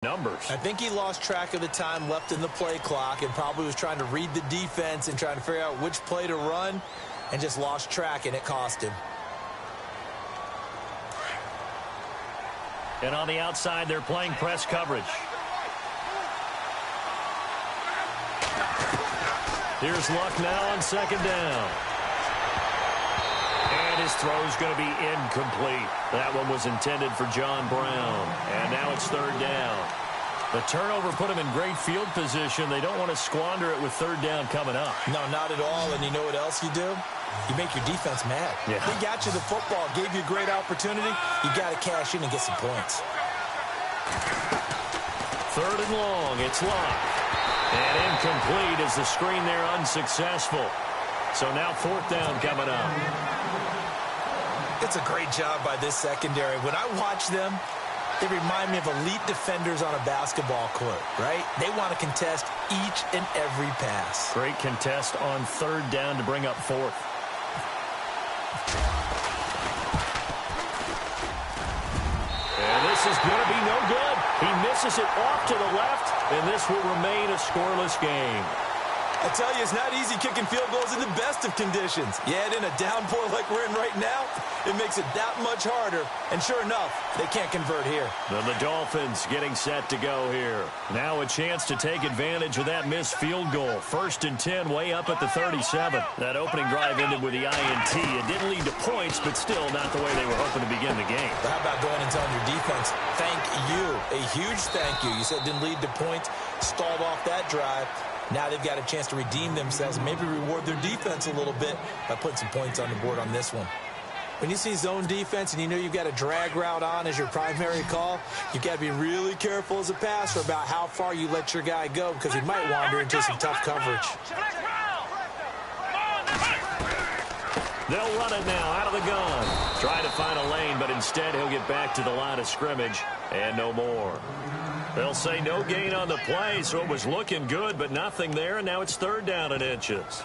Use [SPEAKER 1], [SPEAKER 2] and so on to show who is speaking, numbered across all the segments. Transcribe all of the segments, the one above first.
[SPEAKER 1] numbers.
[SPEAKER 2] I think he lost track of the time left in the play clock and probably was trying to read the defense and trying to figure out which play to run and just lost track, and it cost him.
[SPEAKER 1] And on the outside, they're playing press coverage. Here's Luck now on second down. And his throw's going to be incomplete. That one was intended for John Brown. And now it's third down. The turnover put him in great field position. They don't want to squander it with third down coming up.
[SPEAKER 2] No, not at all. And you know what else you do? You make your defense mad.
[SPEAKER 1] Yeah.
[SPEAKER 2] They got you the football, gave you a great opportunity. You got to cash in and get some points.
[SPEAKER 1] Third and long. It's Luck. And incomplete as the screen there unsuccessful. So now fourth down coming up.
[SPEAKER 2] It's a great job by this secondary. When I watch them, they remind me of elite defenders on a basketball court, right? They want to contest each and every pass.
[SPEAKER 1] Great contest on third down to bring up fourth. And this is going to be no good. He misses it off to the left, and this will remain a scoreless game.
[SPEAKER 2] I tell you, it's not easy kicking field goals in the best of conditions. Yet in a downpour like we're in right now, it makes it that much harder. And sure enough, they can't convert here.
[SPEAKER 1] And the Dolphins getting set to go here. Now a chance to take advantage of that missed field goal. First and 10, way up at the 37. That opening drive ended with the INT. It didn't lead to points, but still not the way they were hoping to begin the game.
[SPEAKER 2] But how about going and telling your defense, thank you, a huge thank you. You said it didn't lead to points, stalled off that drive. Now they've got a chance to redeem themselves and maybe reward their defense a little bit by putting some points on the board on this one. When you see zone defense and you know you've got a drag route on as your primary call, you've got to be really careful as a passer about how far you let your guy go because he might wander into some tough coverage.
[SPEAKER 1] They'll run it now out of the gun. Try to find a lane, but instead he'll get back to the line of scrimmage and no more. They'll say no gain on the play, so it was looking good, but nothing there, and now it's third down and inches.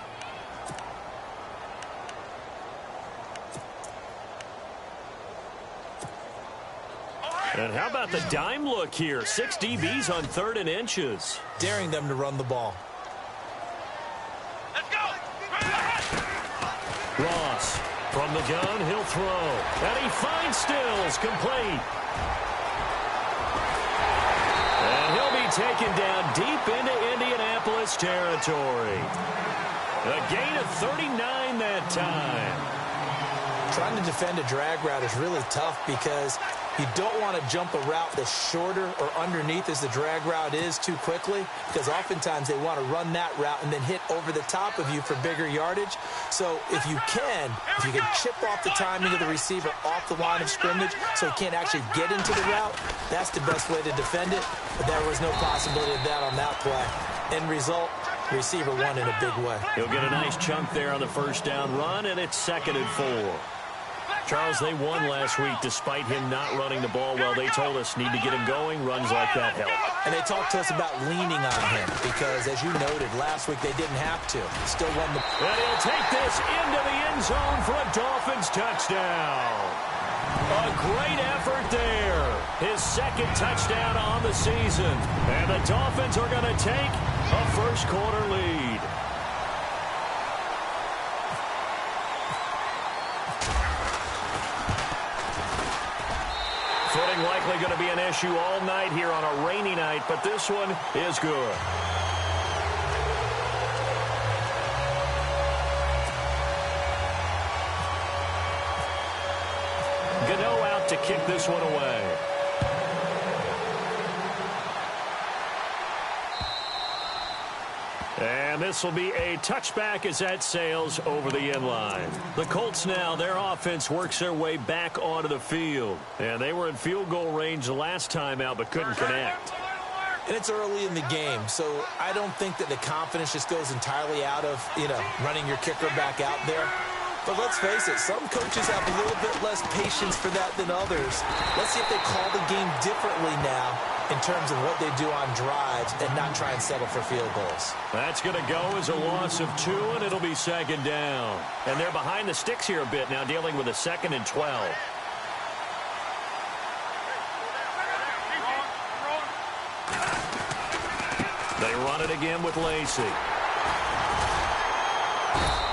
[SPEAKER 1] And how about the dime look here? 6 DBs on third and inches.
[SPEAKER 2] Daring them to run the ball.
[SPEAKER 3] Let's go!
[SPEAKER 1] Ross from the gun, he'll throw. And he finds Stills, complete. And he'll be taken down deep into Indianapolis territory. A gain of 39 that time.
[SPEAKER 2] Trying to defend a drag route is really tough because you don't want to jump a route that's shorter or underneath as the drag route is too quickly, because oftentimes they want to run that route and then hit over the top of you for bigger yardage. So if you can chip off the timing of the receiver off the line of scrimmage so he can't actually get into the route, that's the best way to defend it. But there was no possibility of that on that play. End result, the receiver won in a big way.
[SPEAKER 1] He'll get a nice chunk there on the first down run, and it's 2nd and 4. Charles, they won last week despite him not running the ball well. They told us need to get him going. Runs like that help.
[SPEAKER 2] And they talked to us about leaning on him because, as you noted, last week they didn't have to. Still won the...
[SPEAKER 1] And he'll take this into the end zone for a Dolphins touchdown. A great effort there. His 2nd touchdown on the season. And the Dolphins are going to take a first-quarter lead. Footing likely going to be an issue all night here on a rainy night, but this one is good. Gano out to kick this one away. And this will be a touchback as that sails over the end line. The Colts now, their offense works their way back onto the field. And they were in field goal range the last time out but couldn't connect.
[SPEAKER 2] And it's early in the game, so I don't think that the confidence just goes entirely out of, running your kicker back out there. But let's face it, some coaches have a little bit less patience for that than others. Let's see if they call the game differently now in terms of what they do on drives and not try and settle for field goals.
[SPEAKER 1] That's going to go as a loss of 2, and it'll be 2nd down. And they're behind the sticks here a bit now, dealing with a 2nd and 12. They run it again with Lacey.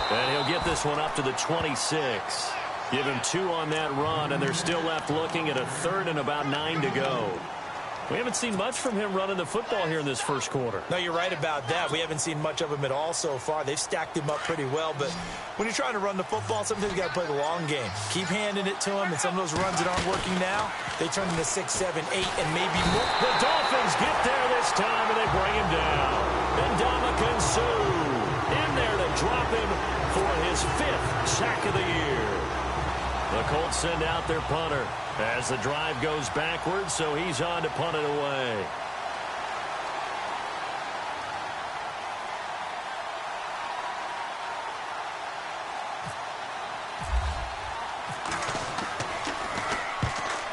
[SPEAKER 1] And he'll get this one up to the 26. Give him 2 on that run, and they're still left looking at a 3rd and about 9 to go. We haven't seen much from him running the football here in this first quarter.
[SPEAKER 2] No, you're right about that. We haven't seen much of him at all so far. They've stacked him up pretty well, but when you're trying to run the football, sometimes you got to play the long game. Keep handing it to him, and some of those runs that aren't working now, they turn into 6, 7, 8, and maybe more.
[SPEAKER 1] The Dolphins get there this time, and they bring him down. And Ndamukong Suh in there to drop him for his 5th sack of the year. The Colts send out their punter as the drive goes backwards, so he's on to punt it away.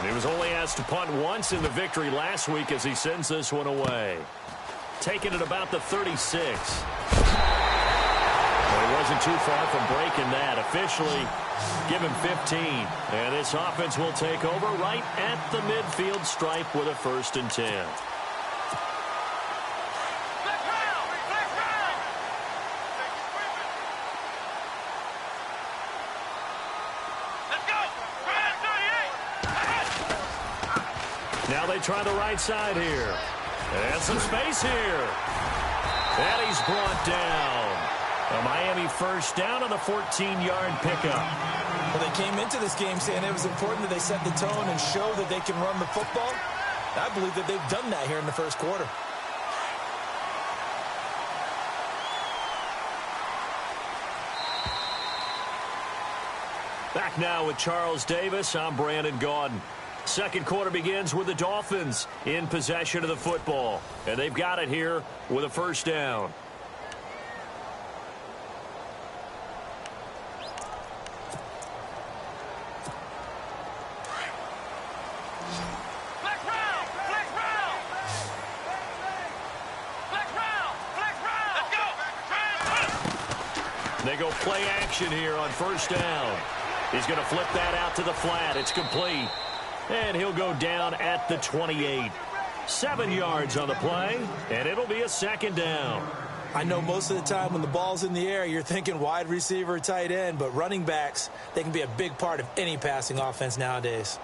[SPEAKER 1] He was only asked to punt once in the victory last week as he sends this one away. Taking it about the 36. Well, he wasn't too far from breaking that. Officially, give him 15. And this offense will take over right at the midfield stripe with a 1st and 10. Now they try the right side here. And some space here. And he's brought down. A Miami 1st down on the 14-yard pickup.
[SPEAKER 2] Well, they came into this game saying it was important that they set the tone and show that they can run the football. I believe that they've done that here in the first quarter.
[SPEAKER 1] Back now with Charles Davis. I'm Brandon Gaudin. Second quarter begins with the Dolphins in possession of the football. And they've got it here with a 1st down. They go play action here on 1st down. He's going to flip that out to the flat. It's complete. And he'll go down at the 28. 7 yards on the play, and it'll be a 2nd down.
[SPEAKER 2] I know most of the time when the ball's in the air, you're thinking wide receiver, tight end, but running backs, they can be a big part of any passing offense nowadays.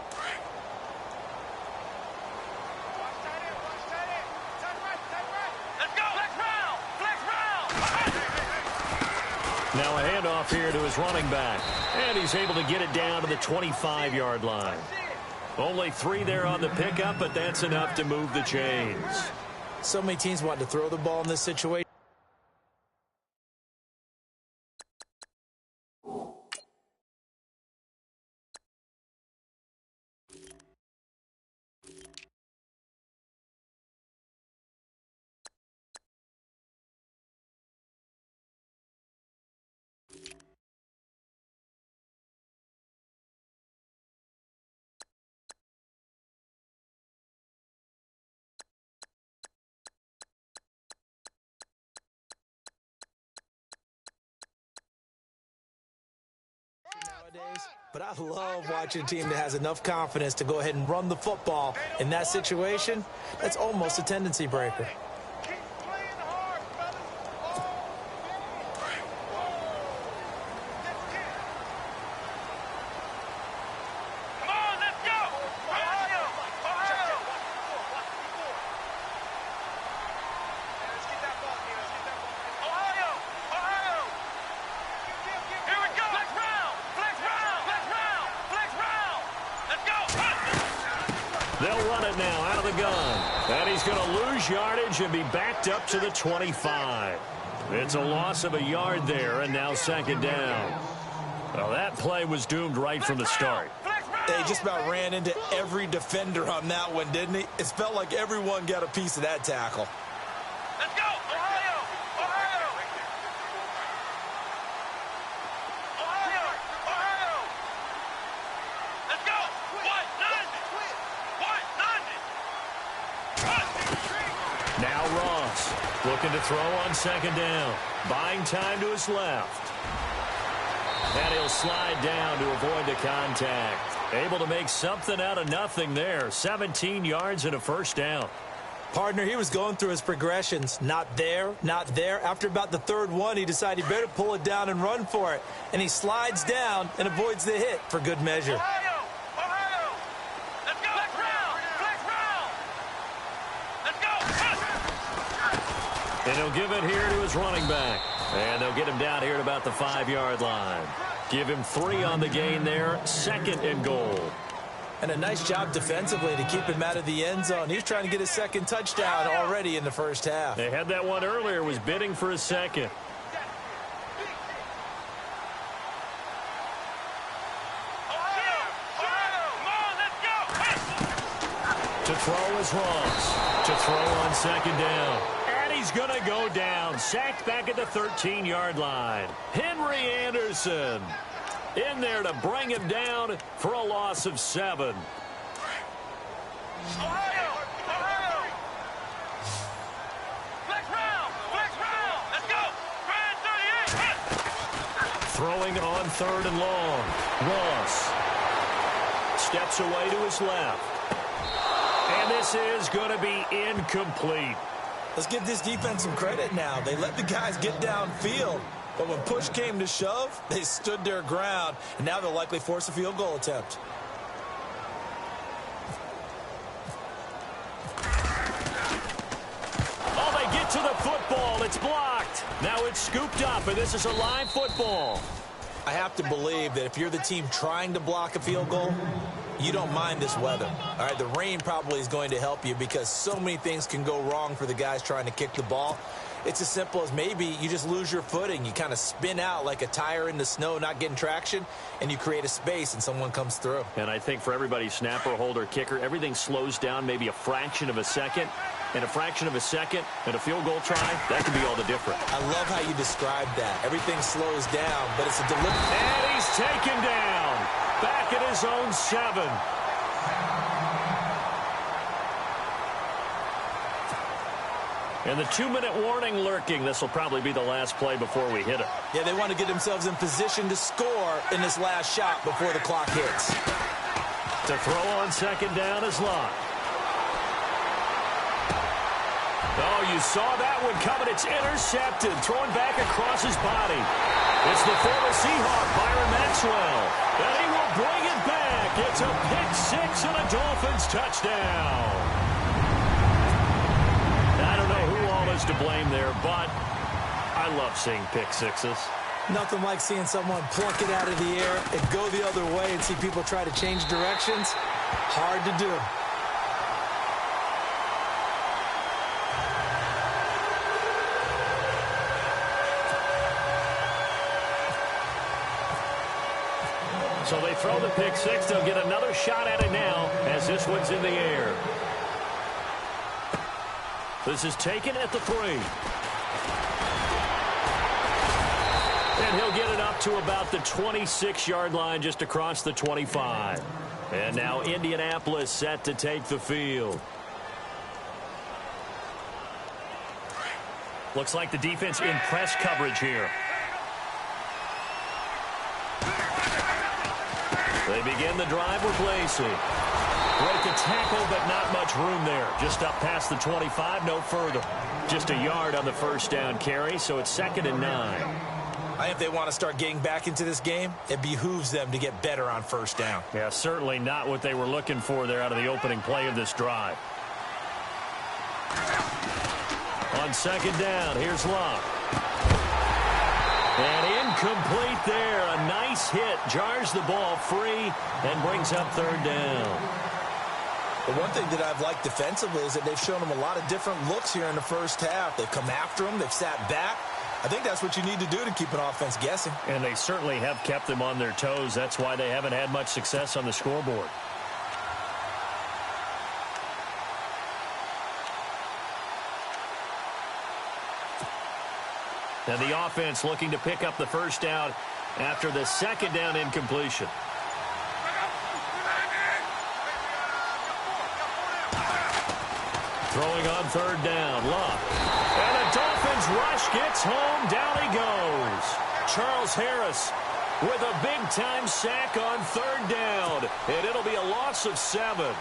[SPEAKER 1] Now a handoff here to his running back, and he's able to get it down to the 25-yard line. Only 3 there on the pickup, but that's enough to move the chains.
[SPEAKER 2] So many teams want to throw the ball in this situation. But I love watching a team that has enough confidence to go ahead and run the football. In that situation, that's almost a tendency breaker.
[SPEAKER 1] They'll run it now out of the gun. And he's going to lose yardage and be backed up to the 25. It's a loss of a yard there, and now 2nd down. Well, that play was doomed right from the start.
[SPEAKER 2] They just about ran into every defender on that one, didn't he? It felt like everyone got a piece of that tackle.
[SPEAKER 3] Let's go! Ohio! Ohio! Ohio! Ohio! Let's go! What? What?
[SPEAKER 1] Now Ross looking to throw on 2nd down. Buying time to his left. And he'll slide down to avoid the contact. Able to make something out of nothing there. 17 yards and a 1st down.
[SPEAKER 2] Partner, he was going through his progressions. Not there, not there. After about the third one, he decided he better pull it down and run for it. And he slides down and avoids the hit for good measure.
[SPEAKER 3] Ohio! Ohio! Let's go! Flex round! Flex round! Let's go!
[SPEAKER 1] And he'll give it here to his running back. And they'll get him down here at about the 5-yard line. Give him 3 on the gain there. 2nd and goal.
[SPEAKER 2] And a nice job defensively to keep him out of the end zone. He's trying to get his 2nd touchdown already in the first half.
[SPEAKER 1] They had that one earlier, was bidding for his 2nd.
[SPEAKER 3] Ohio! Ohio! Come on, let's go!
[SPEAKER 1] To throw is Ross. To throw on 2nd down. And he's going to go down. Sacked back at the 13-yard line. Henry Anderson in there to bring him down for a loss of 7.
[SPEAKER 3] Ohio! Ohio! Flex round! Flex round! Let's go! Grand 38!
[SPEAKER 1] Throwing on 3rd and long. Ross steps away to his left. And this is going to be incomplete.
[SPEAKER 2] Let's give this defense some credit now. They let the guys get downfield. But when push came to shove, they stood their ground. And now they'll likely force a field goal attempt.
[SPEAKER 1] Oh, they get to the football. It's blocked. Now it's scooped up, and this is a live football.
[SPEAKER 2] I have to believe that if you're the team trying to block a field goal, you don't mind this weather. All right, the rain probably is going to help you because so many things can go wrong for the guys trying to kick the ball. It's as simple as maybe you just lose your footing. You kind of spin out like a tire in the snow, not getting traction, and you create a space and someone comes through.
[SPEAKER 1] And I think for everybody, snapper, holder, kicker, everything slows down maybe a fraction of a second. And a fraction of a second and a field goal try, that can be all the difference.
[SPEAKER 2] I love how you describe that. Everything slows down, but it's a deliberate.
[SPEAKER 1] And he's taken down. Back at his own 7. And the 2-minute warning lurking. This will probably be the last play before we hit it.
[SPEAKER 2] Yeah, they want to get themselves in position to score in this last shot before the clock hits.
[SPEAKER 1] To throw on 2nd down is Locke. Oh, you saw that one coming. It's intercepted. Thrown back across his body. It's the former Seahawk, Byron Maxwell. And he will bring it back. It's a pick-6 and a Dolphins touchdown. I don't know who all is to blame there, but I love seeing pick-6s.
[SPEAKER 2] Nothing like seeing someone plunk it out of the air and go the other way and see people try to change directions. Hard to do.
[SPEAKER 1] So they throw the pick-6. They'll get another shot at it now as this one's in the air. This is taken at the 3. And he'll get it up to about the 26-yard line just across the 25. And now Indianapolis set to take the field. Looks like the defense in press coverage here. They begin the drive with Lacey. Break a tackle, but not much room there. Just up past the 25, no further. Just a yard on the first down carry, so it's 2nd and 9.
[SPEAKER 2] I think if they want to start getting back into this game, it behooves them to get better on first down.
[SPEAKER 1] Yeah, certainly not what they were looking for there out of the opening play of this drive. On 2nd down, here's Locke. And incomplete there. A nice hit. Jars the ball free and brings up 3rd down.
[SPEAKER 2] The one thing that I've liked defensively is that they've shown them a lot of different looks here in the first half. They've come after them. They've sat back. I think that's what you need to do to keep an offense guessing.
[SPEAKER 1] And they certainly have kept them on their toes. That's why they haven't had much success on the scoreboard. And the offense looking to pick up the first down after the 2nd down incompletion. Throwing on 3rd down, Locke. And the Dolphins rush gets home. Down he goes. Charles Harris with a big-time sack on 3rd down. And it'll be a loss of 7.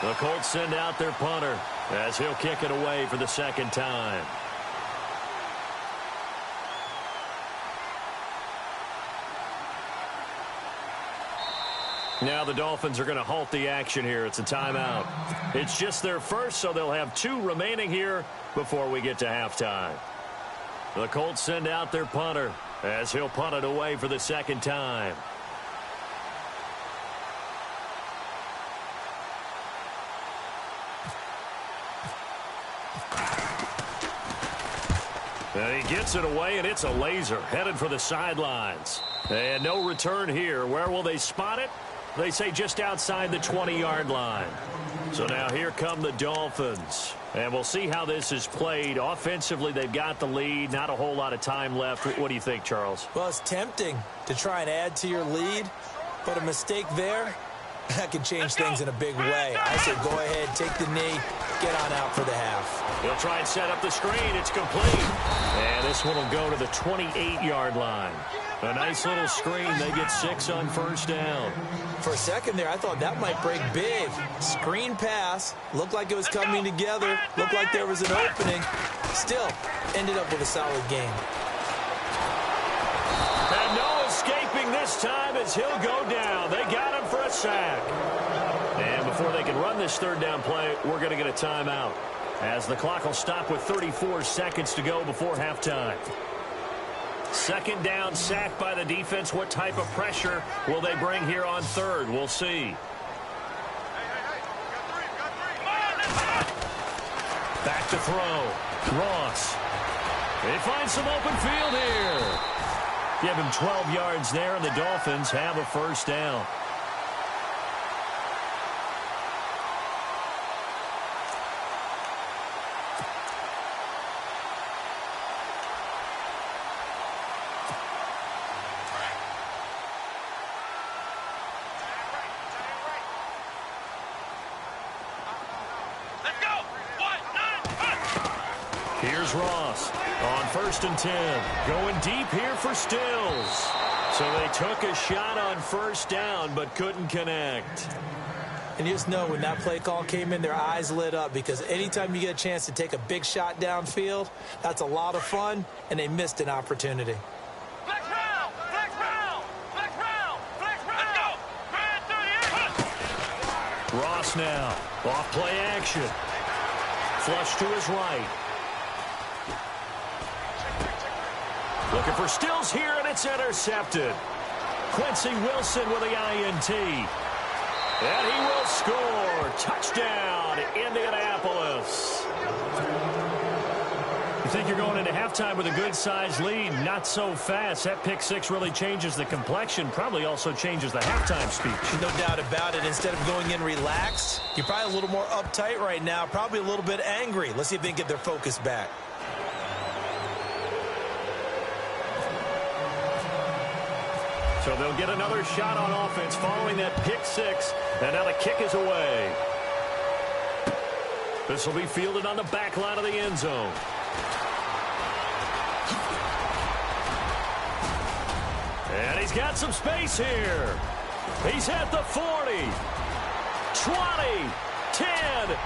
[SPEAKER 1] The Colts send out their punter as he'll kick it away for the second time. Now the Dolphins are going to halt the action here. It's a timeout. It's just their first, so they'll have 2 remaining here before we get to halftime. The Colts send out their punter as he'll punt it away for the second time. And he gets it away, and it's a laser headed for the sidelines. And no return here. Where will they spot it? They say just outside the 20-yard line. So now here come the Dolphins. And we'll see how this is played. Offensively, they've got the lead. Not a whole lot of time left. What do you think, Charles?
[SPEAKER 2] Well, it's tempting to try and add to your lead, but a mistake there, that can change things in a big way. I say go ahead, take the knee, get on out for the half.
[SPEAKER 1] He'll try and set up the screen. It's complete. And this one will go to the 28-yard line. A nice little screen. They get 6 on first down.
[SPEAKER 2] For a second there, I thought that might break big. Screen pass. Looked like it was coming together. Looked like there was an opening. Still, ended up with a solid game.
[SPEAKER 1] And no escaping this time as he'll go down. They got him for a sack. And before they can run this third down play, we're going to get a timeout, as the clock will stop with 34 seconds to go before halftime. Second down, sack by the defense. What type of pressure will they bring here on third? We'll see. Back to throw. Ross. They find some open field here. Give him 12 yards there, and the Dolphins have a first down. Here's Ross on 1st and 10. Going deep here for Stills. So they took a shot on first down but couldn't connect.
[SPEAKER 2] And you just know when that play call came in, their eyes lit up, because anytime you get a chance to take a big shot downfield, that's a lot of fun, and they missed an opportunity.
[SPEAKER 3] Flex round! Flex round! Flex round! Flex round! Let's go!
[SPEAKER 1] Ross now. Off play action. Flush to his right. Looking for Stills here, and it's intercepted. Quincy Wilson with the INT. And he will score. Touchdown, Indianapolis. You think you're going into halftime with a good-sized lead? Not so fast. That pick six really changes the complexion. Probably also changes the halftime speech.
[SPEAKER 2] No doubt about it. Instead of going in relaxed, you're probably a little more uptight right now. Probably a little bit angry. Let's see if they can get their focus back.
[SPEAKER 1] So they'll get another shot on offense following that pick six. And now the kick is away. This will be fielded on the back line of the end zone. And he's got some space here. He's at the 40, 20, 10.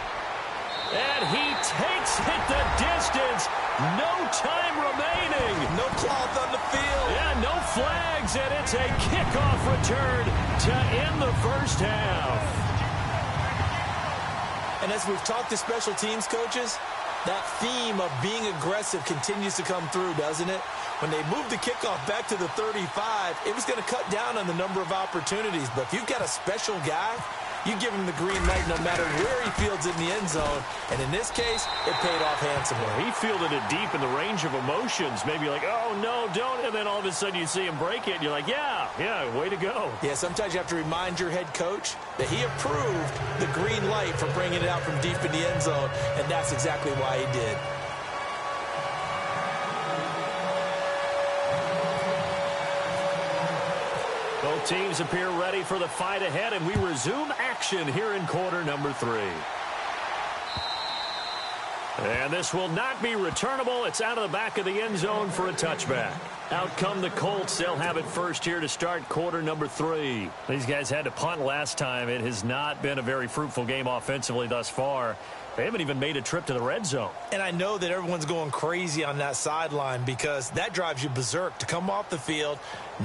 [SPEAKER 1] And he takes it the distance. No time remaining.
[SPEAKER 2] No cloth on the field.
[SPEAKER 1] Yeah, no flags, and it's a kickoff return to end the first half.
[SPEAKER 2] And as we've talked to special teams coaches, that theme of being aggressive continues to come through, doesn't it? When they moved the kickoff back to the 35, it was going to cut down on the number of opportunities. But if you've got a special guy, you give him the green light no matter where he fields it in the end zone. And in this case, it paid off handsomely.
[SPEAKER 1] He fielded it deep in the range of emotions. Maybe like, oh, no, don't. And then all of a sudden you see him break it, and you're like, yeah, way to go.
[SPEAKER 2] Yeah, sometimes you have to remind your head coach that he approved the green light for bringing it out from deep in the end zone, and that's exactly why he did.
[SPEAKER 1] Both teams appear ready for the fight ahead, and we resume action here in quarter number 3. And this will not be returnable. It's out of the back of the end zone for a touchback. Out come the Colts. They'll have it first here to start quarter number 3. These guys had to punt last time. It has not been a very fruitful game offensively thus far. They haven't even made a trip to the red zone.
[SPEAKER 2] And I know that everyone's going crazy on that sideline because that drives you berserk to come off the field,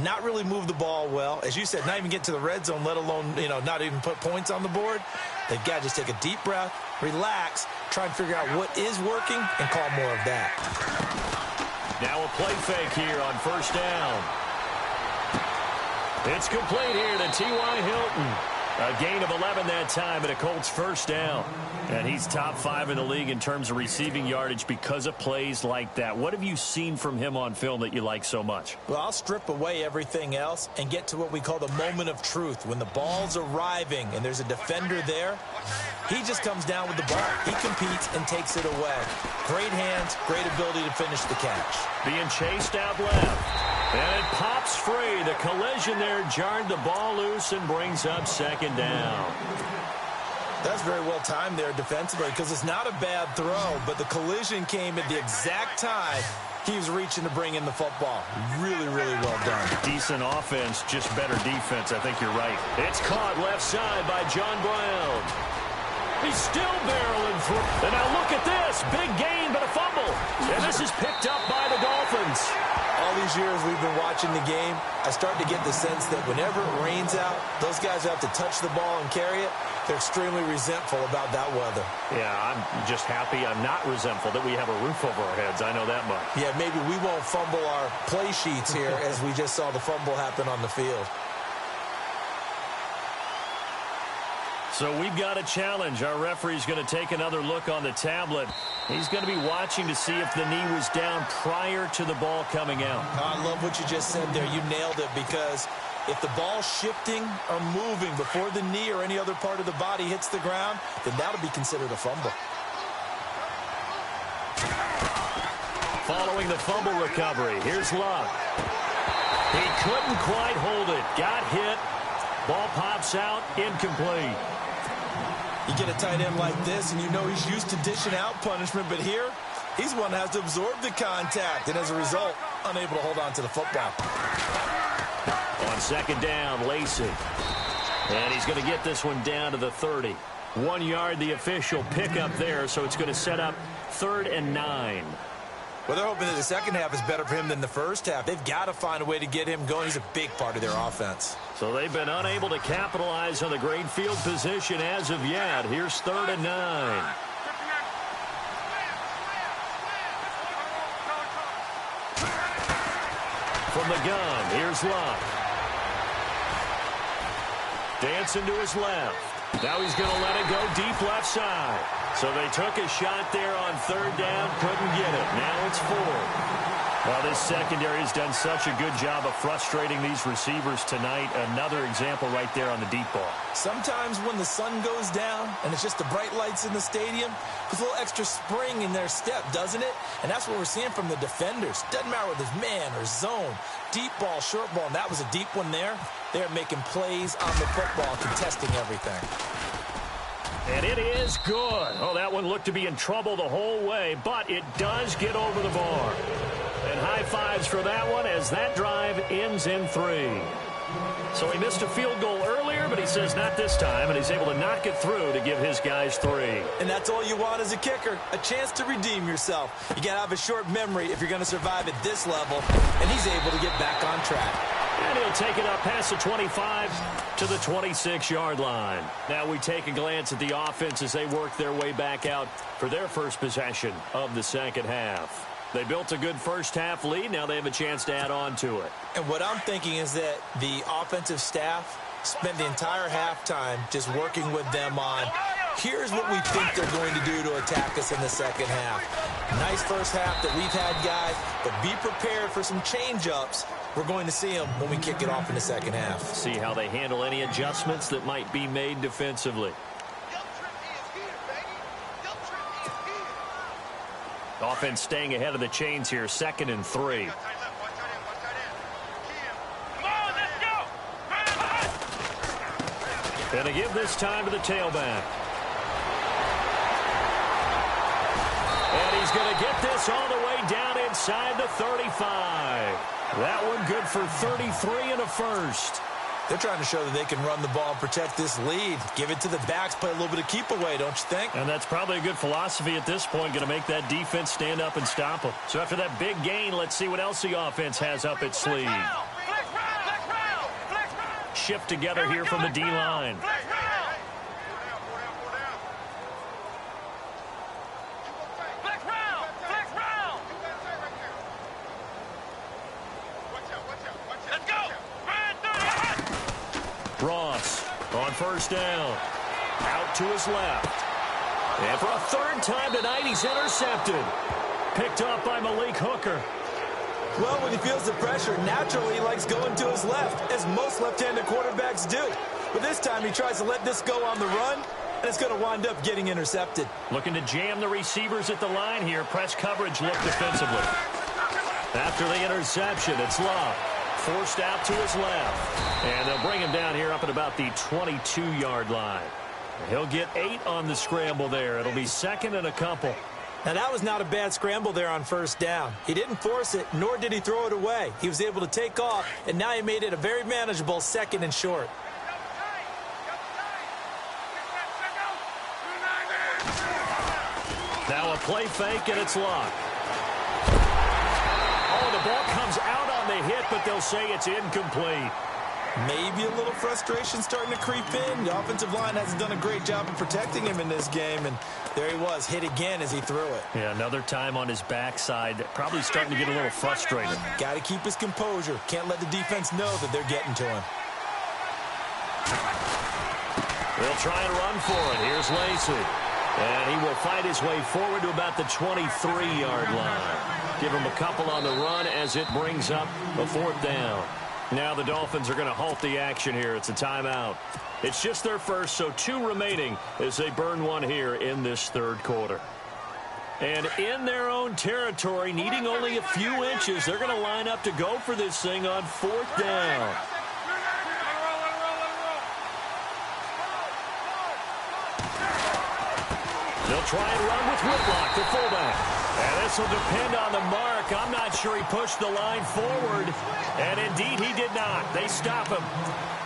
[SPEAKER 2] not really move the ball well. As you said, not even get to the red zone, let alone, not even put points on the board. They've got to just take a deep breath, relax, try and figure out what is working, and call more of that.
[SPEAKER 1] Now a play fake here on first down. It's complete here to T.Y. Hilton. A gain of 11 that time and a Colts first down. And he's top 5 in the league in terms of receiving yardage because of plays like that. What have you seen from him on film that you like so much?
[SPEAKER 2] Well, I'll strip away everything else and get to what we call the moment of truth. When the ball's arriving and there's a defender there, he just comes down with the ball. He competes and takes it away. Great hands, great ability to finish the catch.
[SPEAKER 1] Being chased out left. And it pops free. The collision there jarred the ball loose and brings up second down.
[SPEAKER 2] That's very well timed there defensively because it's not a bad throw, but the collision came at the exact time he was reaching to bring in the football. Really, really well done.
[SPEAKER 1] Decent offense, just better defense. I think you're right. It's caught left side by John Brown. He's still barreling through. And now look at this. Big gain, but a fumble. And this is picked up by the Dolphins.
[SPEAKER 2] All these years we've been watching the game, I start to get the sense that whenever it rains out, those guys who have to touch the ball and carry it, they're extremely resentful about that weather.
[SPEAKER 1] Yeah, I'm just happy I'm not resentful that we have a roof over our heads. I know that much.
[SPEAKER 2] Yeah, maybe we won't fumble our play sheets here as we just saw the fumble happen on the field.
[SPEAKER 1] So we've got a challenge. Our referee's going to take another look on the tablet. He's going to be watching to see if the knee was down prior to the ball coming out.
[SPEAKER 2] I love what you just said there. You nailed it because if the ball's shifting or moving before the knee or any other part of the body hits the ground, then that'll be considered a fumble.
[SPEAKER 1] Following the fumble recovery, here's Luck. He couldn't quite hold it. Got hit. Ball pops out. Incomplete.
[SPEAKER 2] You get a tight end like this, and you know he's used to dishing out punishment, but here, he's one that has to absorb the contact, and as a result, unable to hold on to the football.
[SPEAKER 1] On second down, Lacey. And he's going to get this one down to the 30. 1 yard, the official pickup there, so it's going to set up 3rd and 9.
[SPEAKER 2] Well, they're hoping that the second half is better for him than the first half. They've got to find a way to get him going. He's a big part of their offense.
[SPEAKER 1] So they've been unable to capitalize on the great field position as of yet. Here's 3rd and 9. From the gun, here's Luck. Dancing to his left. Now he's going to let it go deep left side. So they took a shot there on 3rd down, couldn't get it. Now it's 4th. Well, this secondary has done such a good job of frustrating these receivers tonight. Another example right there on the deep ball.
[SPEAKER 2] Sometimes when the sun goes down and it's just the bright lights in the stadium, there's a little extra spring in their step, doesn't it? And that's what we're seeing from the defenders. Doesn't matter whether it's man or zone, deep ball, short ball, and that was a deep one there. They're making plays on the football, contesting everything.
[SPEAKER 1] And it is good. Oh, that one looked to be in trouble the whole way, but it does get over the bar. And high fives for that one as that drive ends in 3. So he missed a field goal earlier, but he says not this time, and he's able to knock it through to give his guys 3.
[SPEAKER 2] And that's all you want as a kicker, a chance to redeem yourself. You got to have a short memory if you're going to survive at this level, and he's able to get back on track.
[SPEAKER 1] And he'll take it up past the 25 to the 26-yard line. Now we take a glance at the offense as they work their way back out for their first possession of the second half. They built a good first-half lead. Now they have a chance to add on to it.
[SPEAKER 2] And what I'm thinking is that the offensive staff spent the entire halftime just working with them on, here's what we think they're going to do to attack us in the second half. Nice first half that we've had, guys, but be prepared for some change-ups. We're going to see them when we kick it off in the second half.
[SPEAKER 1] See how they handle any adjustments that might be made defensively. Offense staying ahead of the chains here, 2nd and 3. And they give this time to the tailback. And he's going to get this all the way down inside the 35. That one good for 33 and a first.
[SPEAKER 2] They're trying to show that they can run the ball and protect this lead. Give it to the backs, play a little bit of keep away, don't you think?
[SPEAKER 1] And that's probably a good philosophy at this point, going to make that defense stand up and stop them. So after that big gain, let's see what else the offense has up its sleeve. Shift together here from the D-line. Ross on first down. Out to his left. And for a third time tonight, he's intercepted. Picked off by Malik Hooker.
[SPEAKER 2] Well, when he feels the pressure, naturally he likes going to his left, as most left-handed quarterbacks do. But this time he tries to let this go on the run, and it's going to wind up getting intercepted.
[SPEAKER 1] Looking to jam the receivers at the line here. Press coverage look defensively. After the interception, it's Love. Forced out to his left. And they'll bring him down here up at about the 22-yard line. He'll get 8 on the scramble there. It'll be second and a couple.
[SPEAKER 2] Now, that was not a bad scramble there on first down. He didn't force it, nor did he throw it away. He was able to take off, and now he made it a very manageable second and short.
[SPEAKER 1] Now a play fake, and it's Luck. Oh, the ball comes out on the hit, but they'll say it's incomplete.
[SPEAKER 2] Maybe a little frustration starting to creep in. The offensive line hasn't done a great job of protecting him in this game, and there he was, hit again as he threw it.
[SPEAKER 1] Yeah, another time on his backside, probably starting to get a little frustrated.
[SPEAKER 2] Got to keep his composure. Can't let the defense know that they're getting to him.
[SPEAKER 1] They'll try and run for it. Here's Lacey. And he will fight his way forward to about the 23-yard line. Give him a couple on the run as it brings up a fourth down. Now the Dolphins are going to halt the action here. It's a timeout. It's just their first, so 2 remaining as they burn one here in this third quarter. And in their own territory, needing only a few inches, they're going to line up to go for this thing on fourth down. They'll try and run with Whitlock, the fullback. And this will depend on the mark. I'm not sure he pushed the line forward. And indeed, he did not. They stop him.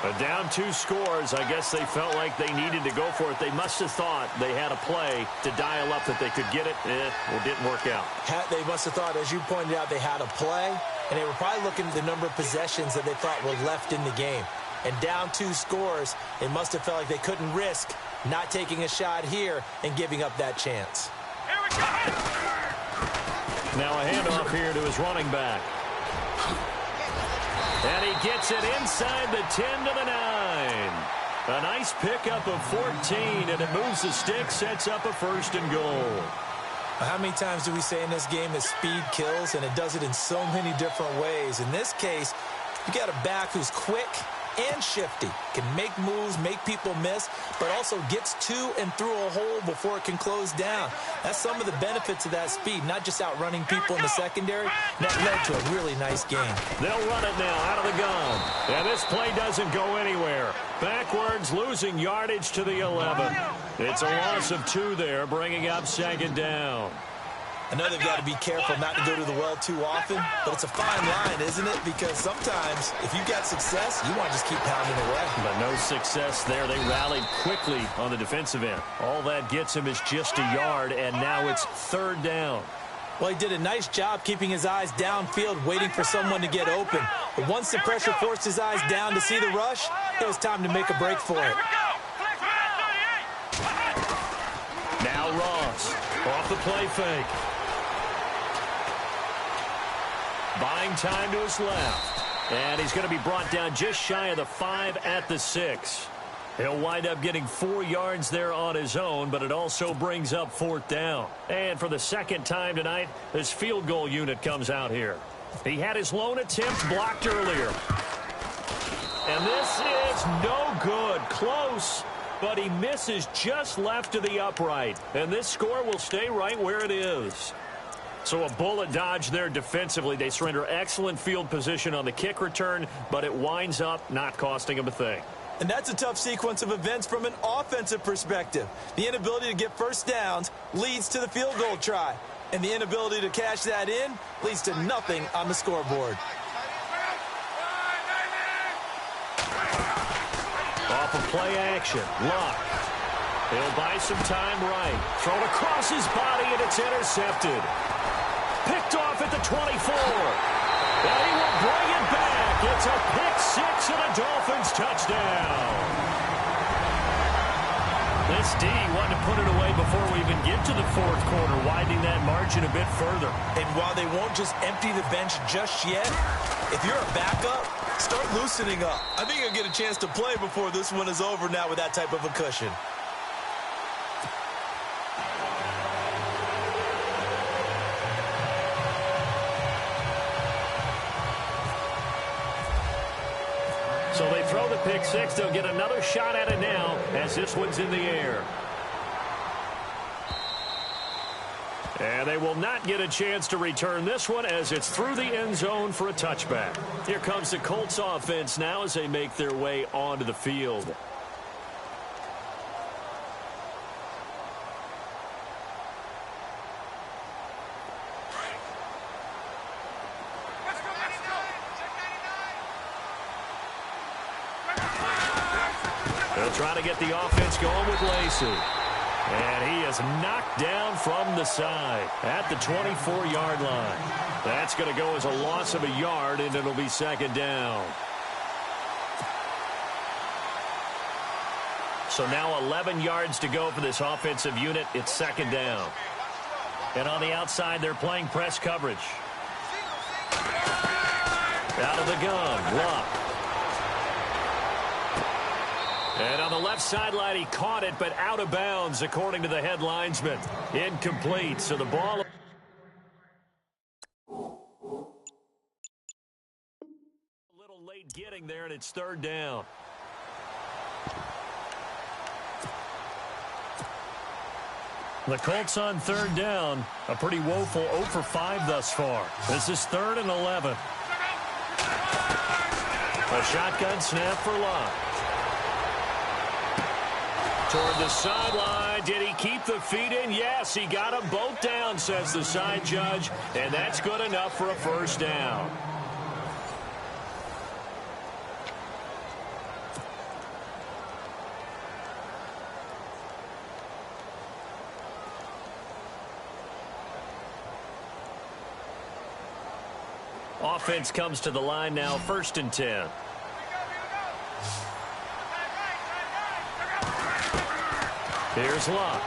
[SPEAKER 1] But down 2 scores, I guess they felt like they needed to go for it. They must have thought they had a play to dial up that they could get it. It didn't work out.
[SPEAKER 2] They must have thought, as you pointed out, they had a play. And they were probably looking at the number of possessions that they thought were left in the game. And down 2 scores, they must have felt like they couldn't risk not taking a shot here and giving up that chance.
[SPEAKER 3] Here we go!
[SPEAKER 1] Now a handoff here to his running back. And he gets it inside the 10 to the 9. A nice pickup of 14, and it moves the stick, sets up a first and goal.
[SPEAKER 2] How many times do we say in this game that speed kills, and it does it in so many different ways? In this case, you got a back who's quick and shifty, can make moves, make people miss, but also gets to and through a hole before it can close down. That's some of the benefits of that speed, not just outrunning people in the secondary. That led to a really nice game.
[SPEAKER 1] They'll run it now out of the gun. And this play doesn't go anywhere. Backwards, losing yardage to the 11. It's a loss of 2 there, bringing up second down.
[SPEAKER 2] I know they've got to be careful not to go to the well too often, but it's a fine line, isn't it? Because sometimes, if you've got success, you want to just keep pounding away.
[SPEAKER 1] But no success there. They rallied quickly on the defensive end. All that gets him is just a yard, and now it's third down.
[SPEAKER 2] Well, he did a nice job keeping his eyes downfield, waiting for someone to get open. But once the pressure forced his eyes down to see the rush, it was time to make a break for it.
[SPEAKER 1] Now Ross off the play fake. Buying time to his left. And he's going to be brought down just shy of the 5 at the 6. He'll wind up getting 4 yards there on his own, but it also brings up fourth down. And for the second time tonight, this field goal unit comes out here. He had his lone attempt blocked earlier. And this is no good. Close, but he misses just left of the upright. And this score will stay right where it is. So a bullet dodge there defensively. They surrender excellent field position on the kick return, but it winds up not costing them a thing.
[SPEAKER 2] And that's a tough sequence of events from an offensive perspective. The inability to get first downs leads to the field goal try. And the inability to cash that in leads to nothing on the scoreboard.
[SPEAKER 1] play action. Luck. He'll buy some time right. Thrown across his body, and it's intercepted. Picked off at the 24. And he will bring it back. It's a pick-6 and a Dolphins touchdown. This D wanted to put it away before we even get to the fourth quarter, widening that margin a bit further.
[SPEAKER 2] And while they won't just empty the bench just yet, if you're a backup, start loosening up. I think you'll get a chance to play before this one is over now with that type of a cushion.
[SPEAKER 1] So they throw the pick-6. They'll get another shot at it now as this one's in the air. And they will not get a chance to return this one as it's through the end zone for a touchback. Here comes the Colts offense now as they make their way onto the field. They'll try to get the offense going with Lacey. And he is knocked down from the side at the 24-yard line. That's going to go as a loss of a yard, and it'll be second down. So now 11 yards to go for this offensive unit. It's second down. And on the outside, they're playing press coverage. Out of the gun, Luck. And on the left sideline, he caught it, but out of bounds, according to the head linesman. Incomplete, so the ball... A little late getting there, and it's third down. The Colts on third down, a pretty woeful 0 for 5 thus far. This is 3rd and 11. A shotgun snap for Luck. Toward the sideline. Did he keep the feet in? Yes, he got them both down, says the side judge. And that's good enough for a first down. Offense comes to the line now, 1st and 10. Here's Luck.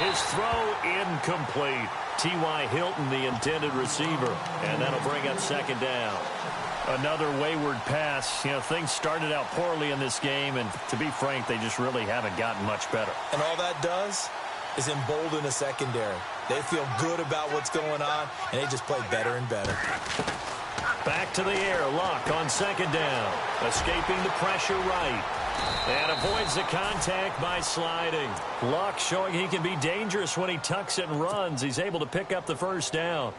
[SPEAKER 1] His throw incomplete. T.Y. Hilton, the intended receiver. And that'll bring up second down. Another wayward pass. You know, things started out poorly in this game, and to be frank, they just really haven't gotten much better.
[SPEAKER 2] And all that does is embolden a secondary. They feel good about what's going on, and they just play better and better.
[SPEAKER 1] Back to the air. Luck on second down. Escaping the pressure right. And avoids the contact by sliding. Luck showing he can be dangerous when he tucks it and runs. He's able to pick up the first down.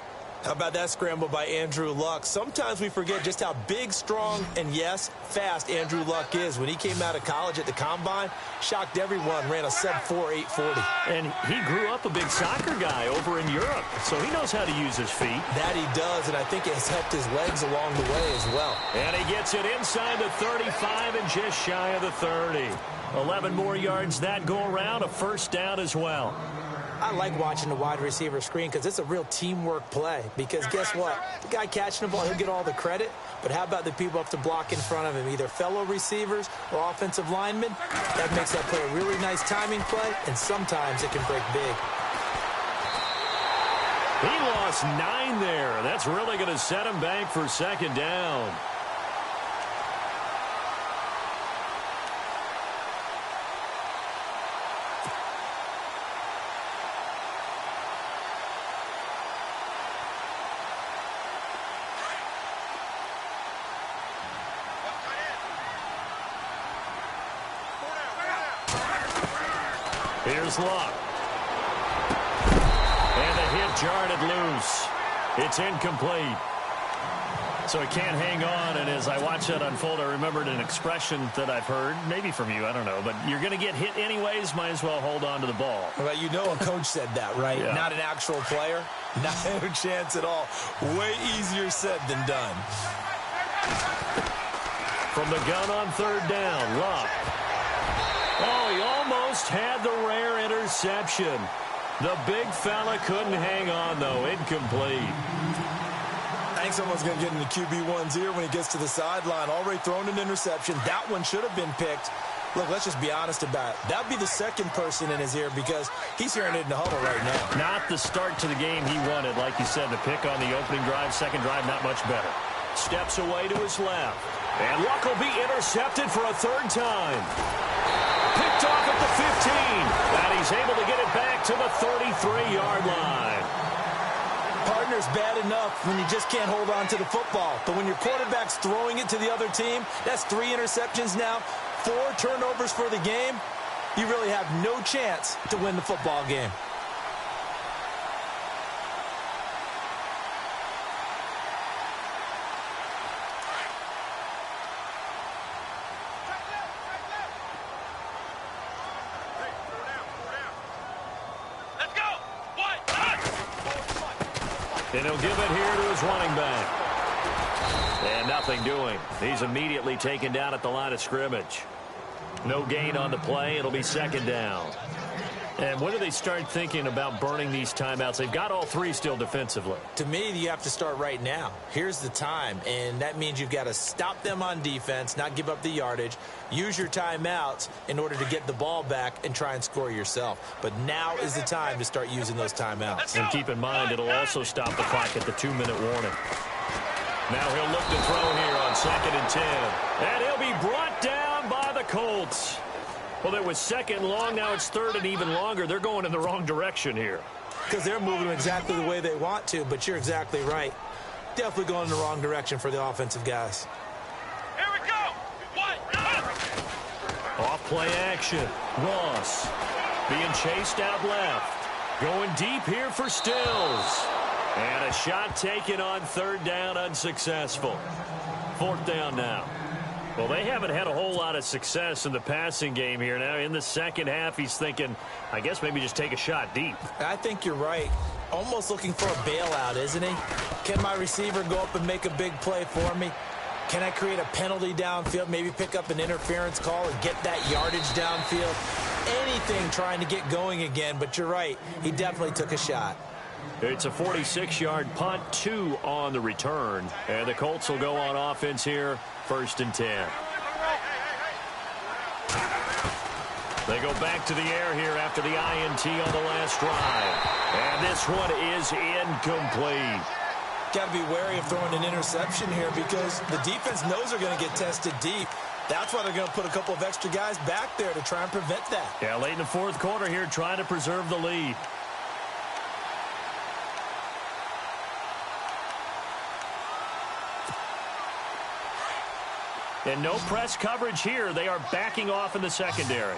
[SPEAKER 2] How about that scramble by Andrew Luck? Sometimes we forget just how big, strong, and, yes, fast Andrew Luck is. When he came out of college at the Combine, shocked everyone, ran a sub-4 840.
[SPEAKER 1] And he grew up a big soccer guy over in Europe, so he knows how to use his feet.
[SPEAKER 2] That he does, and I think it has helped his legs along the way as well.
[SPEAKER 1] And he gets it inside the 35 and just shy of the 30. 11 more yards that go around, a first down as well.
[SPEAKER 2] I like watching the wide receiver screen because it's a real teamwork play. Because guess what? The guy catching the ball, he'll get all the credit. But how about the people up to block in front of him, either fellow receivers or offensive linemen? That makes that play a really nice timing play, and sometimes it can break big.
[SPEAKER 1] He lost 9 there. That's really going to set him back for second down. Here's Luck. And the hit jarred it loose. It's incomplete. So he can't hang on, and as I watch that unfold, I remembered an expression that I've heard, maybe from you, I don't know, but you're going to get hit anyways, might as well hold on to the ball.
[SPEAKER 2] Well, you know a coach said that, right?
[SPEAKER 1] Yeah.
[SPEAKER 2] Not an actual player. Not a chance at all. Way easier said than done.
[SPEAKER 1] From the gun on third down, Luck. Oh, he almost had the rare interception. The big fella couldn't hang on, though. Incomplete.
[SPEAKER 2] I think someone's going to get in the QB1's ear when he gets to the sideline. Already thrown an interception. That one should have been picked. Look, let's just be honest about it. That would be the second person in his ear because he's hearing it in the huddle right now.
[SPEAKER 1] Not the start to the game he wanted. Like you said, the pick on the opening drive, second drive, not much better. Steps away to his left. And Luck will be intercepted for a third time. Picked off at the 15. And he's able to get it back to the 33-yard line.
[SPEAKER 2] Partner's bad enough when you just can't hold on to the football. But when your quarterback's throwing it to the other team, that's 3 interceptions now, 4 turnovers for the game. You really have no chance to win the football game.
[SPEAKER 1] And he'll give it here to his running back. And nothing doing. He's immediately taken down at the line of scrimmage. No gain on the play. It'll be second down. And when do they start thinking about burning these timeouts? They've got all 3 still defensively.
[SPEAKER 2] To me, you have to start right now. Here's the time, and that means you've got to stop them on defense, not give up the yardage, use your timeouts in order to get the ball back and try and score yourself. But now is the time to start using those timeouts.
[SPEAKER 1] And keep in mind, it'll also stop the clock at the 2-minute warning. Now he'll look to throw here on 2nd and 10. And he'll be brought down by the Colts. Well, it was 2nd and long. Now it's 3rd and even longer. They're going in the wrong direction here.
[SPEAKER 2] Because they're moving exactly the way they want to, but you're exactly right. Definitely going in the wrong direction for the offensive guys.
[SPEAKER 3] Here we go.
[SPEAKER 1] Off play action. Ross being chased out left. Going deep here for Stills. And a shot taken on 3rd down, unsuccessful. 4th down now. Well, they haven't had a whole lot of success in the passing game here. Now, in the second half, he's thinking, I guess maybe just take a shot deep.
[SPEAKER 2] I think you're right. Almost looking for a bailout, isn't he? Can my receiver go up and make a big play for me? Can I create a penalty downfield, maybe pick up an interference call and get that yardage downfield? Anything trying to get going again, but you're right. He definitely took a shot.
[SPEAKER 1] It's a 46-yard punt, 2 on the return. And the Colts will go on offense here, 1st and 10. They go back to the air here after the INT on the last drive. And this one is incomplete.
[SPEAKER 2] Got to be wary of throwing an interception here because the defense knows they're going to get tested deep. That's why they're going to put a couple of extra guys back there to try and prevent that.
[SPEAKER 1] Yeah, late in the 4th quarter here, trying to preserve the lead. And no press coverage here. They are backing off in the secondary.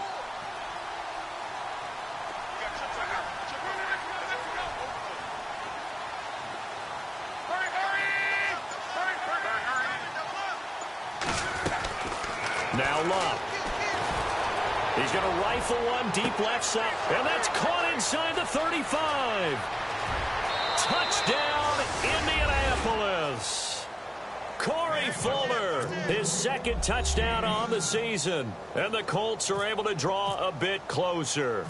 [SPEAKER 1] Now Luck. He's going to rifle one deep left side. And that's caught inside the 35. Touchdown, Indianapolis. Corey Fuller, his 2nd touchdown on the season. And the Colts are able to draw a bit closer.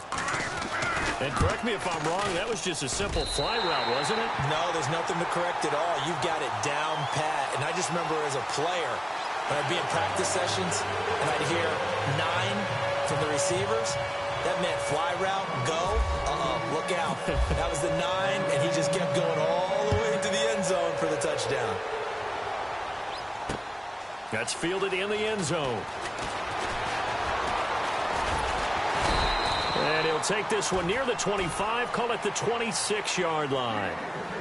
[SPEAKER 1] And correct me if I'm wrong, that was just a simple fly route, wasn't it?
[SPEAKER 2] No, there's nothing to correct at all. You've got it down pat. And I just remember as a player, when I'd be in practice sessions and I'd hear 9 from the receivers, that meant fly route, go, look out. That was the 9, and he just kept going all the way to the end zone for the touchdown.
[SPEAKER 1] That's fielded in the end zone. And he'll take this one near the 25, call it the 26-yard line.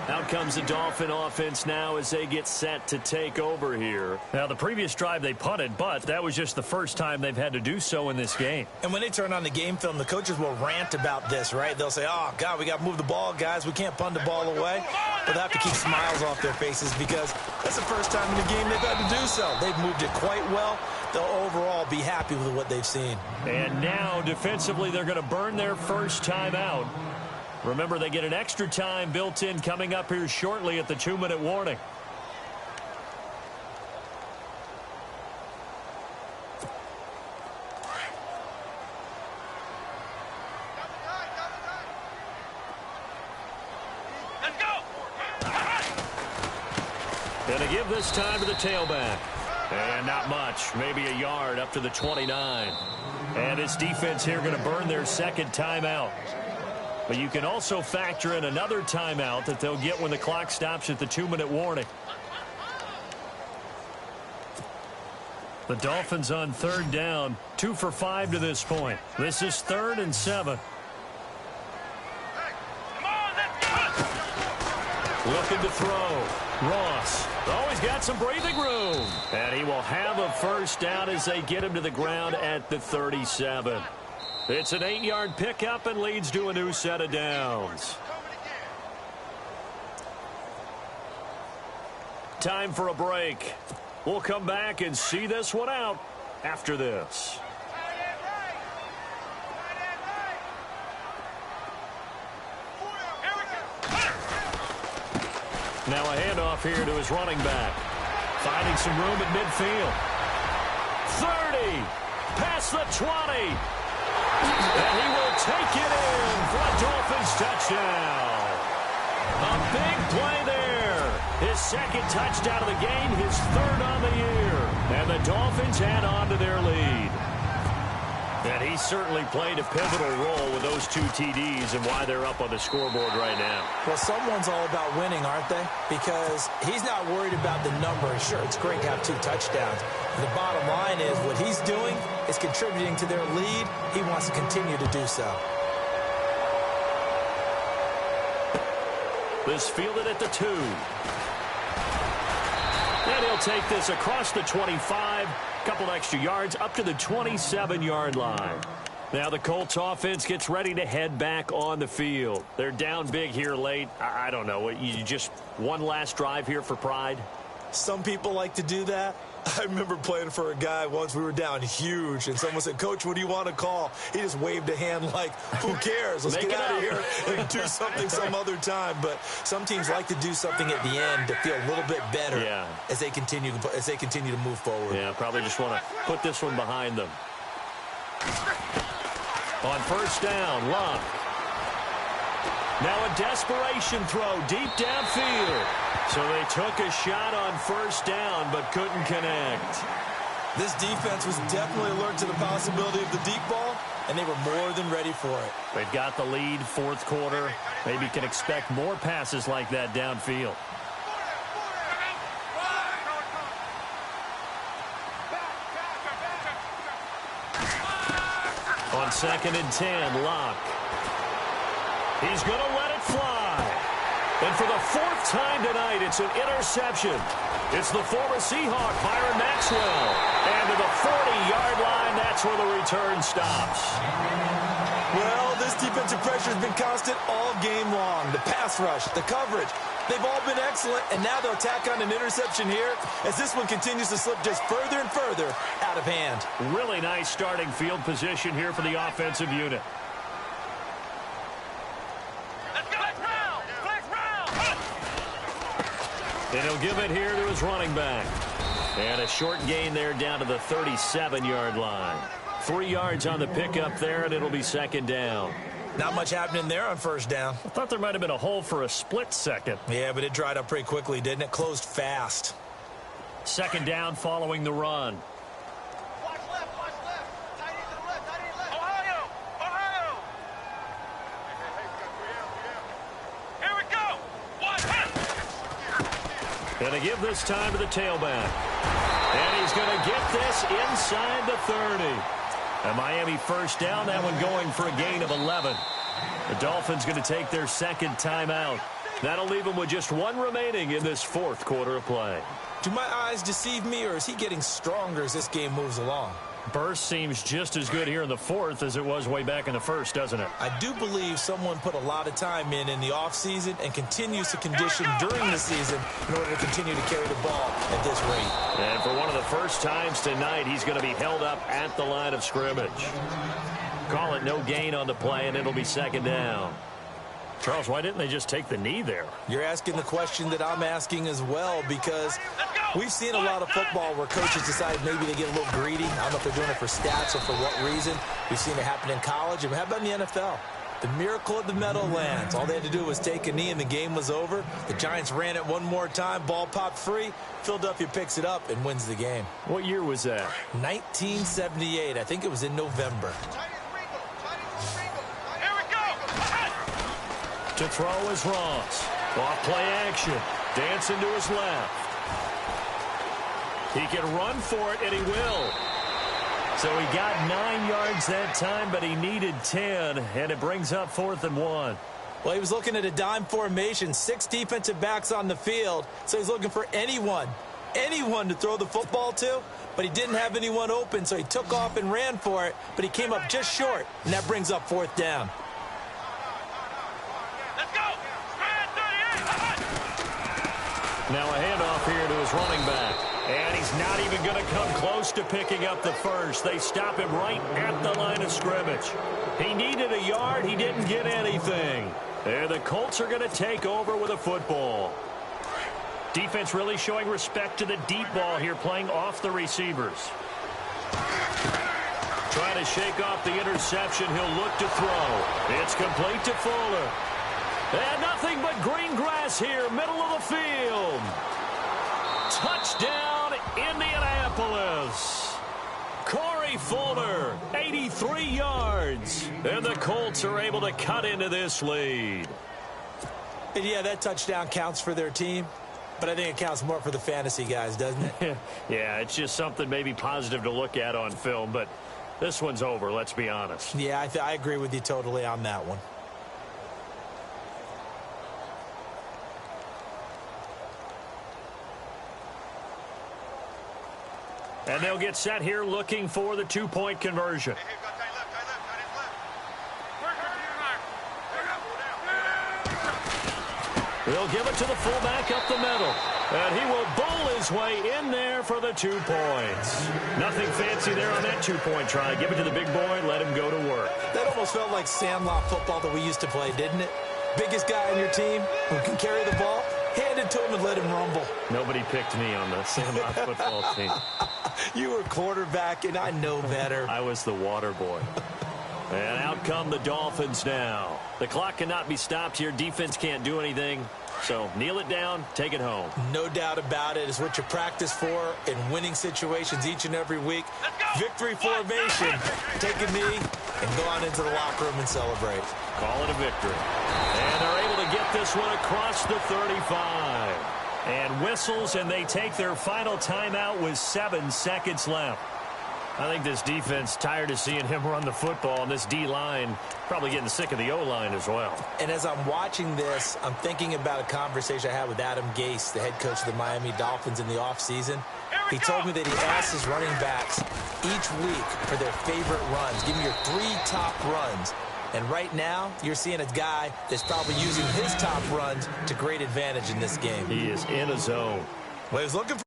[SPEAKER 1] Out comes the Dolphin offense now as they get set to take over here. Now, the previous drive they punted, but that was just the first time they've had to do so in this game.
[SPEAKER 2] And when they turn on the game film, the coaches will rant about this, right? They'll say, oh, God, we got to move the ball, guys. We can't punt the ball away. But they have to keep smiles off their faces because that's the first time in the game they've had to do so. They've moved it quite well. They'll overall be happy with what they've seen.
[SPEAKER 1] And now, defensively, they're going to burn their first time out. Remember, they get an extra time built in coming up here shortly at the 2-minute warning. And they give this time to the tailback. And not much, maybe a yard up to the 29. And this defense here going to burn their second timeout. But you can also factor in another timeout that they'll get when the clock stops at the 2-minute warning. The Dolphins on third down, 2 for 5 to this point. This is 3rd and 7. Looking to throw. Ross. Oh, he's got some breathing room. And he will have a first down as they get him to the ground at the 37. It's an 8-yard pickup and leads to a new set of downs. Time for a break. We'll come back and see this one out after this. Now a handoff here to his running back. Finding some room at midfield. 30. Past the 20. And he will take it in for a Dolphins touchdown. A big play there. His second touchdown of the game, his 3rd on the year. And the Dolphins add on to their lead. And he certainly played a pivotal role with those 2 TDs and why they're up on the scoreboard right now.
[SPEAKER 2] Well, someone's all about winning, aren't they? Because he's not worried about the number. Sure, it's great to have 2 touchdowns. The bottom line is what he's doing is contributing to their lead. He wants to continue to do so.
[SPEAKER 1] This fielded at the 2. And he'll take this across the 25. Couple extra yards up to the 27-yard line. Now the Colts offense gets ready to head back on the field. They're down big here late. I don't know. You just one last drive here for pride?
[SPEAKER 4] Some people like to do that. I remember playing for a guy once. We were down huge, and someone said, "Coach, what do you want to call?" He just waved a hand like, "Who cares? Let's get out of here and do something some other time." But some teams like to do something at the end to feel a little bit better as they continue to move forward.
[SPEAKER 1] Yeah, probably just want to put this one behind them. On first down, Luck. Now a desperation throw deep downfield. So they took a shot on first down but couldn't connect.
[SPEAKER 4] This defense was definitely alert to the possibility of the deep ball, and they were more than ready for it.
[SPEAKER 1] They've got the lead, 4th quarter. Maybe can expect more passes like that downfield. On 2nd and 10, Locke. He's going to let it fly. And for the 4th time tonight, it's an interception. It's the former Seahawk, Byron Maxwell. And to the 40-yard line, that's where the return stops.
[SPEAKER 4] Well, this defensive pressure has been constant all game long. The pass rush, the coverage, they've all been excellent, and now they'll tack on an interception here as this one continues to slip just further and further out of hand.
[SPEAKER 1] Really nice starting field position here for the offensive unit. And he'll give it here to his running back. And a short gain there down to the 37-yard line. 3 yards on the pickup there, and it'll be 2nd down.
[SPEAKER 2] Not much happening there on first down.
[SPEAKER 1] I thought there might have been a hole for a split second.
[SPEAKER 2] Yeah, but it dried up pretty quickly, didn't it? Closed fast.
[SPEAKER 1] 2nd down following the run.
[SPEAKER 3] Watch left, watch left. Tight end to the left, tight end left. Ohio, Ohio. Here we go. Watch it.
[SPEAKER 1] And to give this time to the tailback. And he's going to get this inside the 30. A Miami first down, that one going for a gain of 11. The Dolphins going to take their 2nd timeout. That'll leave them with just 1 remaining in this 4th quarter of play.
[SPEAKER 2] Do my eyes deceive me, or is he getting stronger as this game moves along?
[SPEAKER 1] Burst seems just as good here in the 4th as it was way back in the 1st, doesn't it?
[SPEAKER 2] I do believe someone put a lot of time in the offseason and continues to condition during the season in order to continue to carry the ball at this rate.
[SPEAKER 1] And for one of the first times tonight, he's going to be held up at the line of scrimmage. Call it no gain on the play, and it'll be 2nd down. Charles, why didn't they just take the knee there?
[SPEAKER 2] You're asking the question that I'm asking as well, because we've seen a lot of football where coaches decide maybe they get a little greedy. I don't know if they're doing it for stats or for what reason. We've seen it happen in college. And how about in the NFL? The miracle of the Meadowlands. All they had to do was take a knee and the game was over. The Giants ran it one more time. Ball popped free. Philadelphia picks it up and wins the game.
[SPEAKER 1] What year was that?
[SPEAKER 2] 1978. I think it was in November.
[SPEAKER 3] Here we go.
[SPEAKER 1] To throw is Ross. Off play action. Dancing to his left. He can run for it, and he will. So he got 9 yards that time, but he needed 10, and it brings up 4th and 1.
[SPEAKER 2] Well, he was looking at a dime formation, 6 defensive backs on the field, so he's looking for anyone to throw the football to, but he didn't have anyone open, so he took off and ran for it, but he came up just short, and that brings up 4th down.
[SPEAKER 3] Let's go.
[SPEAKER 1] Now a handoff here to his running back. And he's not even going to come close to picking up the first. They stop him right at the line of scrimmage. He needed a yard. He didn't get anything. And the Colts are going to take over with a football. Defense really showing respect to the deep ball here, playing off the receivers. Trying to shake off the interception. He'll look to throw. It's complete to Fuller. And nothing but green grass here, middle of the field. Touchdown, Indianapolis. Corey Fuller, 83 yards. And the Colts are able to cut into this lead.
[SPEAKER 2] And yeah, that touchdown counts for their team, but I think it counts more for the fantasy guys, doesn't it?
[SPEAKER 1] Yeah, it's just something maybe positive to look at on film, but this one's over, let's be honest.
[SPEAKER 2] Yeah, I agree with you totally on that one.
[SPEAKER 1] And they'll get set here looking for the two-point conversion. They'll give it to the fullback up the middle. And he will bowl his way in there for the 2 points. Nothing fancy there on that two-point try. Give it to the big boy, let him go to work.
[SPEAKER 2] That almost felt like sandlot football that we used to play, didn't it? Biggest guy on your team who can carry the ball, hand it to him and let him rumble.
[SPEAKER 1] Nobody picked me on the Sandlot football team.
[SPEAKER 2] You were quarterback, and I know better.
[SPEAKER 1] I was the water boy. And out come the Dolphins now. The clock cannot be stopped here. Defense can't do anything. So kneel it down, take it home.
[SPEAKER 2] No doubt about it. It's what you practice for in winning situations each and every week. Victory formation. Take a knee and go on into the locker room and celebrate.
[SPEAKER 1] Call it a victory. And they're able to get this one across the 35. And whistles, and they take their final timeout with 7 seconds left. I think this defense tired of seeing him run the football, and this D-line probably getting sick of the O-line as well.
[SPEAKER 2] And as I'm watching this, I'm thinking about a conversation I had with Adam Gase, the head coach of the Miami Dolphins in the offseason. He told me that he asked his running backs each week for their favorite runs. Give me your 3 top runs. And right now, you're seeing a guy that's probably using his top runs to great advantage in this game.
[SPEAKER 1] He is in a zone.
[SPEAKER 4] Well, he's looking for